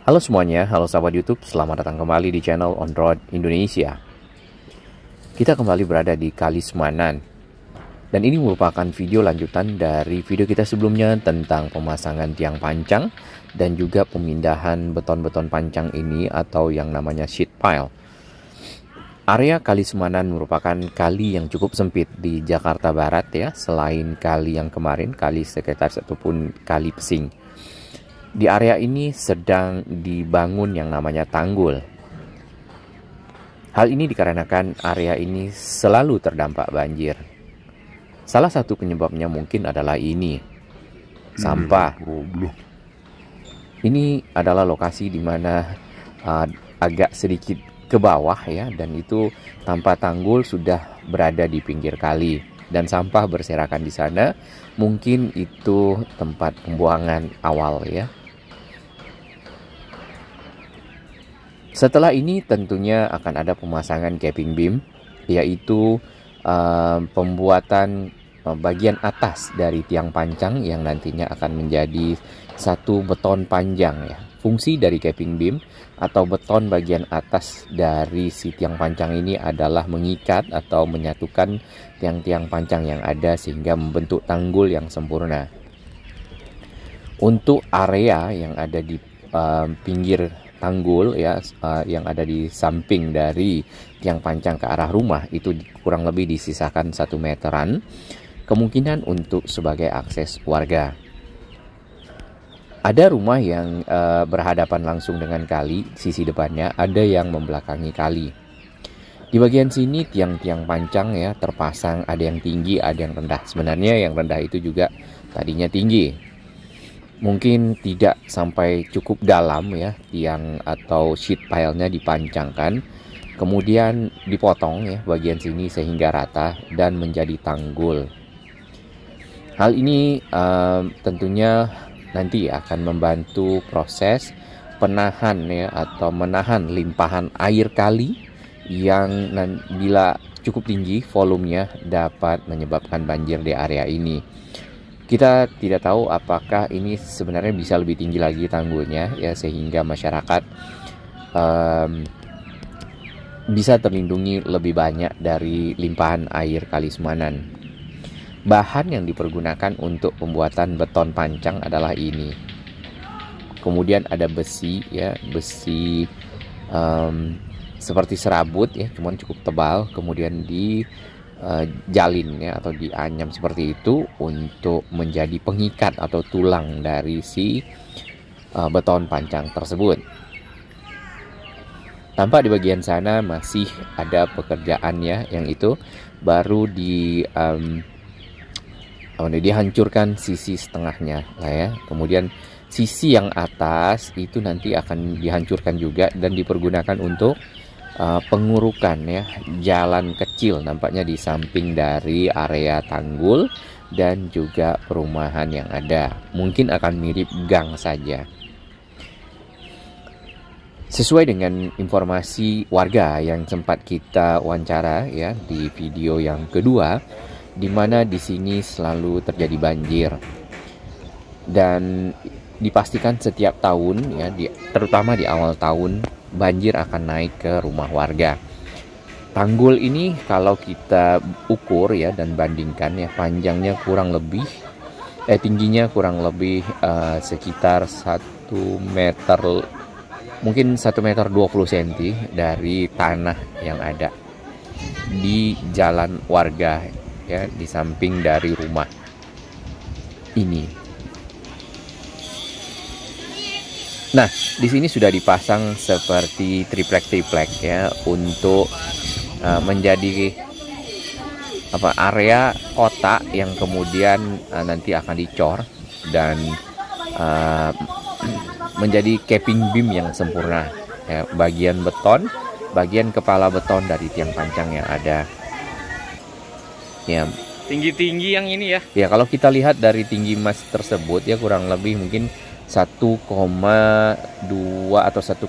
Halo semuanya, halo sahabat YouTube, selamat datang kembali di channel On Road Indonesia. Kita kembali berada di Kali Semanan. Dan ini merupakan video lanjutan dari video kita sebelumnya tentang pemasangan tiang pancang dan juga pemindahan beton-beton pancang ini atau yang namanya sheet pile. Area Kali Semanan merupakan kali yang cukup sempit di Jakarta Barat ya, selain kali yang kemarin, Kali Sekretaris ataupun Kali Pesing. Di area ini sedang dibangun yang namanya tanggul. Hal ini dikarenakan area ini selalu terdampak banjir. Salah satu penyebabnya mungkin adalah ini, sampah. Ini adalah lokasi di mana agak sedikit ke bawah ya, dan itu tanpa tanggul sudah berada di pinggir kali dan sampah berserakan di sana. Mungkin itu tempat pembuangan awal ya. Setelah ini tentunya akan ada pemasangan capping beam, yaitu pembuatan bagian atas dari tiang pancang yang nantinya akan menjadi satu beton panjang ya. Fungsi dari capping beam atau beton bagian atas dari si tiang pancang ini adalah mengikat atau menyatukan tiang-tiang pancang yang ada sehingga membentuk tanggul yang sempurna. Untuk area yang ada di pinggir tanggul ya, yang ada di samping dari tiang pancang ke arah rumah itu kurang lebih disisakan 1 meteran, kemungkinan untuk sebagai akses warga. Ada rumah yang berhadapan langsung dengan kali, sisi depannya, ada yang membelakangi kali. Di bagian sini tiang-tiang pancang ya terpasang, ada yang tinggi, ada yang rendah. Sebenarnya yang rendah itu juga tadinya tinggi. Mungkin tidak sampai cukup dalam ya tiang atau sheet pile-nya dipancangkan, kemudian dipotong ya bagian sini sehingga rata dan menjadi tanggul. Hal ini tentunya nanti akan membantu proses penahan ya atau menahan limpahan air kali yang bila cukup tinggi volumenya dapat menyebabkan banjir di area ini. Kita tidak tahu apakah ini sebenarnya bisa lebih tinggi lagi tanggulnya ya, sehingga masyarakat bisa terlindungi lebih banyak dari limpahan air Kali Semanan. Bahan yang dipergunakan untuk pembuatan beton pancang adalah ini. Kemudian ada besi ya, besi seperti serabut ya, cuman cukup tebal, kemudian jalin ya atau dianyam seperti itu untuk menjadi pengikat atau tulang dari si beton pancang tersebut. Tampak di bagian sana masih ada pekerjaannya, yang itu baru dihancurkan sisi setengahnya lah ya. Kemudian sisi yang atas itu nanti akan dihancurkan juga dan dipergunakan untuk pengurukan ya, jalan kecil nampaknya di samping dari area tanggul dan juga perumahan yang ada. Mungkin akan mirip gang saja. Sesuai dengan informasi warga yang sempat kita wawancara ya di video yang kedua, di mana di sini selalu terjadi banjir dan dipastikan setiap tahun ya, terutama di awal tahun banjir akan naik ke rumah warga. Tanggul ini kalau kita ukur ya dan bandingkan ya, panjangnya kurang lebih tingginya kurang lebih sekitar 1 meter, mungkin 1 meter 20 cm dari tanah yang ada di jalan warga ya, di samping dari rumah ini. Nah, di sini sudah dipasang seperti triplek ya untuk menjadi area kotak yang kemudian nanti akan dicor dan menjadi capping beam yang sempurna ya, bagian beton, bagian kepala beton dari tiang pancang yang ada. Ya, tinggi-tinggi yang ini ya. Ya, kalau kita lihat dari tinggi mas tersebut ya kurang lebih mungkin 1,2 atau 1,3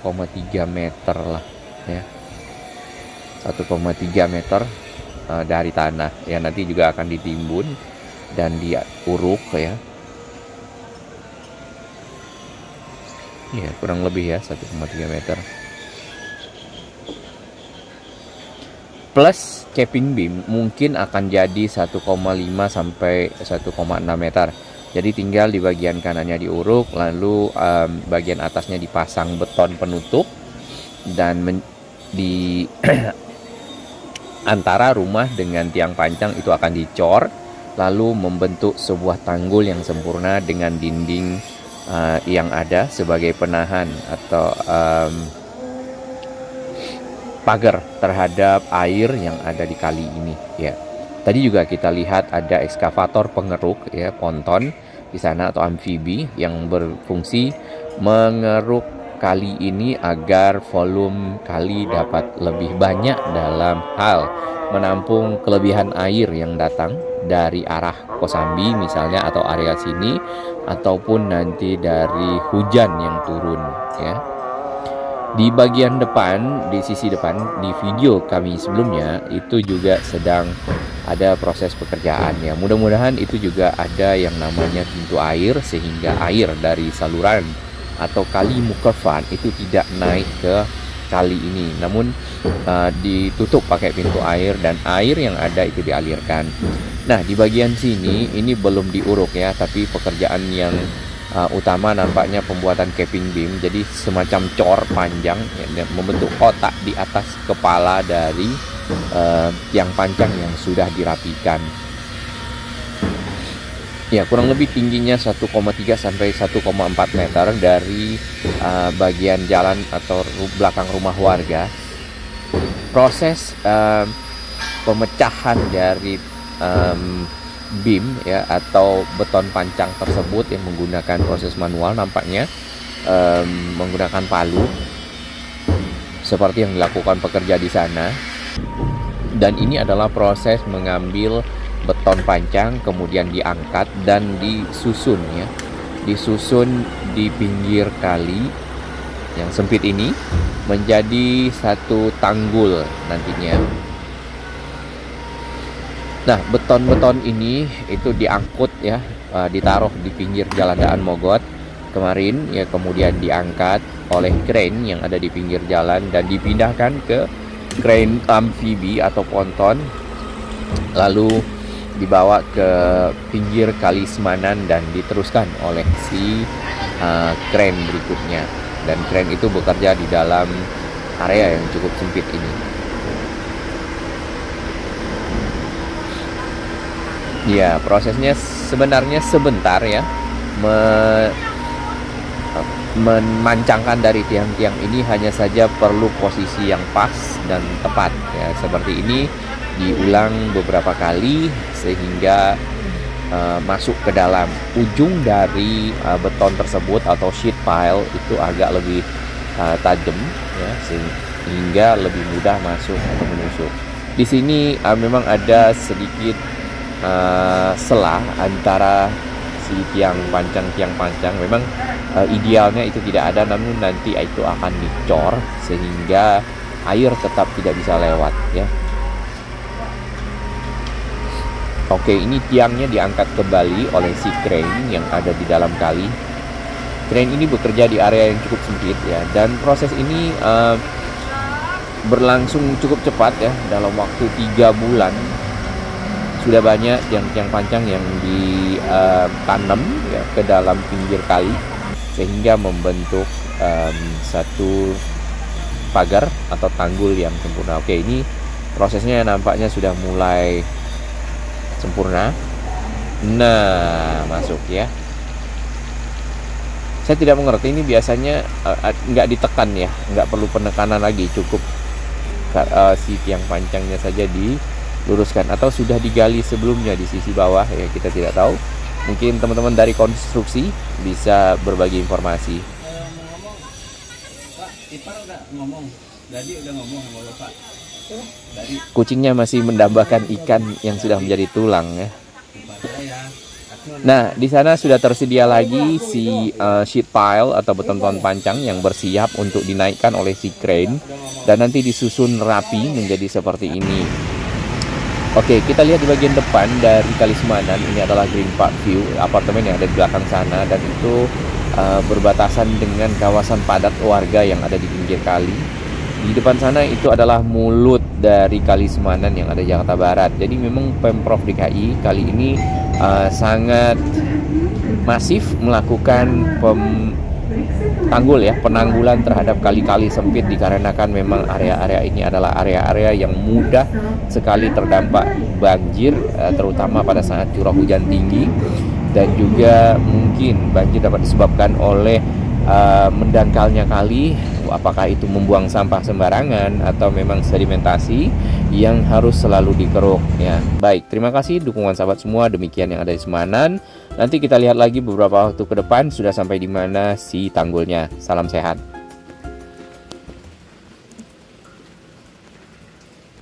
meter lah ya. 1,3 meter dari tanah ya, nanti juga akan ditimbun dan diuruk ya. Ya, kurang lebih ya 1,3 meter. Plus capping beam mungkin akan jadi 1,5 sampai 1,6 meter. Jadi tinggal di bagian kanannya diuruk, lalu bagian atasnya dipasang beton penutup, dan di antara rumah dengan tiang pancang itu akan dicor, lalu membentuk sebuah tanggul yang sempurna dengan dinding yang ada sebagai penahan atau pagar terhadap air yang ada di kali ini ya. Tadi juga kita lihat ada ekskavator pengeruk ya, ponton di sana atau amfibi yang berfungsi mengeruk kali ini agar volume kali dapat lebih banyak dalam hal menampung kelebihan air yang datang dari arah Kosambi misalnya atau area sini, ataupun nanti dari hujan yang turun ya. Di bagian depan, di sisi depan, di video kami sebelumnya itu juga sedang ada proses pekerjaan ya. Mudah-mudahan itu juga ada yang namanya pintu air, sehingga air dari saluran atau kali Mukervan itu tidak naik ke kali ini, namun ditutup pakai pintu air dan air yang ada itu dialirkan. Nah, di bagian sini ini belum diuruk ya, tapi pekerjaan yang utama nampaknya pembuatan capping beam. Jadi semacam cor panjang ya, membentuk kotak di atas kepala dari tiang pancang yang sudah dirapikan. Ya, kurang lebih tingginya 1,3 sampai 1,4 meter dari bagian jalan atau belakang rumah warga. Proses pemecahan dari beam ya atau beton pancang tersebut yang menggunakan proses manual nampaknya menggunakan palu seperti yang dilakukan pekerja di sana. Dan ini adalah proses mengambil beton pancang kemudian diangkat dan disusun ya. Disusun di pinggir kali yang sempit ini menjadi satu tanggul nantinya. Nah, beton-beton ini itu diangkut ya, ditaruh di pinggir Jalan Daan Mogot kemarin ya, kemudian diangkat oleh crane yang ada di pinggir jalan dan dipindahkan ke crane amfibi atau ponton, lalu dibawa ke pinggir Kali Semanan dan diteruskan oleh si crane berikutnya. Dan crane itu bekerja di dalam area yang cukup sempit ini. Ya, prosesnya sebenarnya sebentar ya, memancangkan dari tiang-tiang ini hanya saja perlu posisi yang pas dan tepat ya. Seperti ini diulang beberapa kali sehingga masuk ke dalam ujung dari beton tersebut atau sheet pile itu agak lebih tajam ya, sehingga lebih mudah masuk atau menusuk. Di sini memang ada sedikit selah antara si tiang pancang. Memang idealnya itu tidak ada, namun nanti itu akan dicor sehingga air tetap tidak bisa lewat ya. Oke, ini tiangnya diangkat kembali oleh si crane yang ada di dalam kali. Crane ini bekerja di area yang cukup sempit ya, dan proses ini berlangsung cukup cepat ya. Dalam waktu 3 bulan sudah banyak tiang-tiang pancang yang ditanam ya ke dalam pinggir kali sehingga membentuk satu pagar atau tanggul yang sempurna. Oke, ini prosesnya nampaknya sudah mulai sempurna. Nah, masuk ya. Saya tidak mengerti ini biasanya nggak ditekan ya, nggak perlu penekanan lagi, cukup si tiang pancangnya saja diluruskan, atau sudah digali sebelumnya di sisi bawah ya, kita tidak tahu. Mungkin teman-teman dari konstruksi bisa berbagi informasi. Pak, Ipar udah ngomong, Dadi udah ngomong sama Bapak. Kucingnya masih mendambakan ikan yang sudah menjadi tulang ya. Nah, di sana sudah tersedia lagi si sheet pile atau beton pancang yang bersiap untuk dinaikkan oleh si crane dan nanti disusun rapi menjadi seperti ini. Oke, kita lihat di bagian depan dari Kali Semanan. Ini adalah Green Park View, apartemen yang ada di belakang sana, dan itu berbatasan dengan kawasan padat warga yang ada di pinggir kali. Di depan sana itu adalah mulut dari Kali Semanan yang ada di Jakarta Barat. Jadi memang Pemprov DKI kali ini sangat masif melakukan penanggulan terhadap kali-kali sempit, dikarenakan memang area-area ini adalah area-area yang mudah sekali terdampak banjir, terutama pada saat curah hujan tinggi, dan juga mungkin banjir dapat disebabkan oleh mendangkalnya kali, apakah itu membuang sampah sembarangan atau memang sedimentasi yang harus selalu dikeruk ya. Baik, terima kasih dukungan sahabat semua. Demikian yang ada di Semanan. Nanti kita lihat lagi beberapa waktu ke depan sudah sampai di mana si tanggulnya. Salam sehat.